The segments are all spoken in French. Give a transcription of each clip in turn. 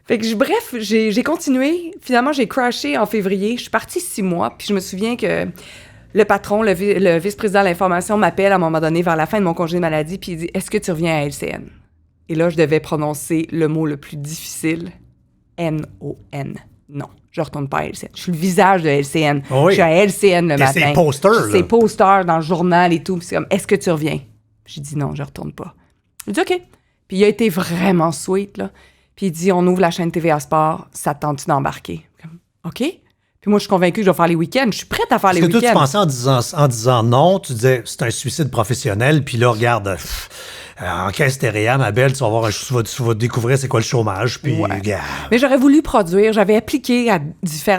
Fait que bref, j'ai continué. Finalement, j'ai crashé en février. Je suis partie 6 mois, puis je me souviens que le patron, le vice-président de l'information m'appelle à un moment donné vers la fin de mon congé de maladie, puis il dit « Est-ce que tu reviens à LCN? » Et là, je devais prononcer le mot le plus difficile, N-O-N. Non, je retourne pas à LCN. Je suis le visage de LCN. Oui. Je suis à LCN le matin. C'est posters, C'est posters dans le journal et tout. Puis c'est comme « Est-ce que tu reviens? » J'ai dit « Non, je retourne pas. » Il dit « OK. » Puis il a été vraiment sweet, là. Puis il dit « On ouvre la chaîne TVA Sport. Ça te tente-tu d'embarquer? » OK. Puis moi, je suis convaincue que je vais faire les week-ends. Je suis prête à faire les week-ends. Parce que toi, tu pensais en disant non, tu disais c'est un suicide professionnel, puis là, regarde, en caisse TEREA, ma belle, tu vas découvrir c'est quoi le chômage, puis regarde. Mais j'aurais voulu produire, j'avais appliqué à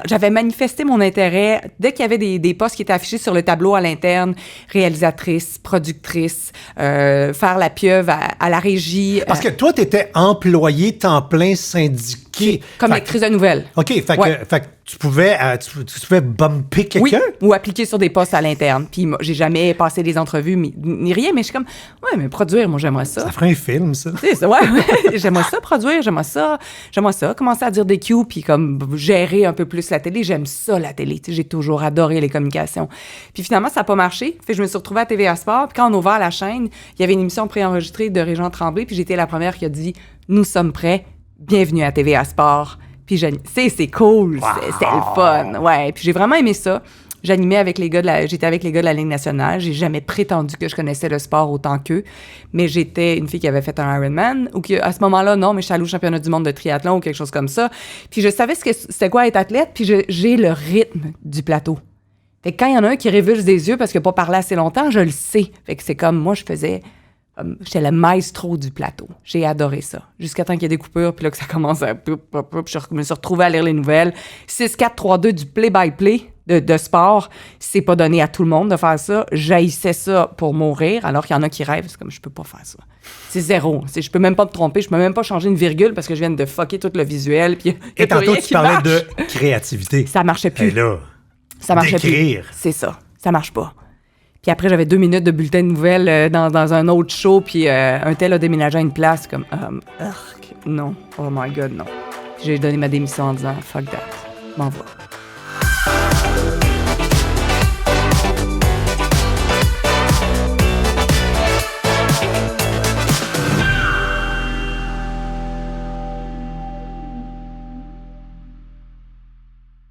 j'avais manifesté mon intérêt dès qu'il y avait des postes qui étaient affichés sur le tableau à l'interne, réalisatrice, productrice, faire la pieuvre à la régie. Parce que toi, tu étais employé temps plein syndiqué. Comme lectrice de nouvelles. OK, fait que tu pouvais bumper quelqu'un? Oui, ou appliquer sur des postes à l'interne. Puis j'ai jamais passé des entrevues ni rien, mais je suis comme, ouais, mais produire, moi, j'aimerais ça. Ça ferait un film, ça. C'est ça, ouais. J'aimerais ça produire, j'aimerais ça. Commencer à dire des cues, puis comme gérer un peu plus la télé. J'aime ça, la télé. J'ai toujours adoré les communications. Puis finalement, ça n'a pas marché. Fait que je me suis retrouvée à TVA Sport. Puis quand on a ouvert la chaîne, il y avait une émission préenregistrée de Régent Tremblay, puis j'étais la première qui a dit « Nous sommes prêts. Bienvenue à TVA Sport. » Puis c'est cool, wow. C'était le fun. Ouais, puis j'ai vraiment aimé ça. J'animais avec les gars j'étais avec les gars de la Ligue nationale. J'ai jamais prétendu que je connaissais le sport autant qu'eux, mais j'étais une fille qui avait fait un Ironman ou à ce moment-là, non, mais je suis allée au championnat du monde de triathlon ou quelque chose comme ça. Puis je savais c'était quoi être athlète, puis j'ai le rythme du plateau. Fait que quand il y en a un qui révulse des yeux parce qu'il n'a pas parlé assez longtemps, je le sais. Fait que c'est comme, moi, j'étais le maestro du plateau. J'ai adoré ça. Jusqu'à temps qu'il y ait des coupures, puis là que ça commence à... Puis je me suis retrouvée à lire les nouvelles. 6-4-3-2 du play-by-play de sport, c'est pas donné à tout le monde de faire ça. J'haïssais ça pour mourir, alors qu'il y en a qui rêvent. C'est comme, je peux pas faire ça. C'est zéro. Je peux même pas me tromper. Je peux même pas changer une virgule parce que je viens de fucker tout le visuel. Puis et tantôt, tu parlais de créativité. Ça marchait plus. Et là, ça marchait d'écrire. Plus. C'est ça. Ça marche pas. Puis après, j'avais 2 minutes de bulletin de nouvelles dans un autre show, puis un tel a déménagé à une place, comme, non, oh my God, non. J'ai donné ma démission en disant, fuck that, m'en va.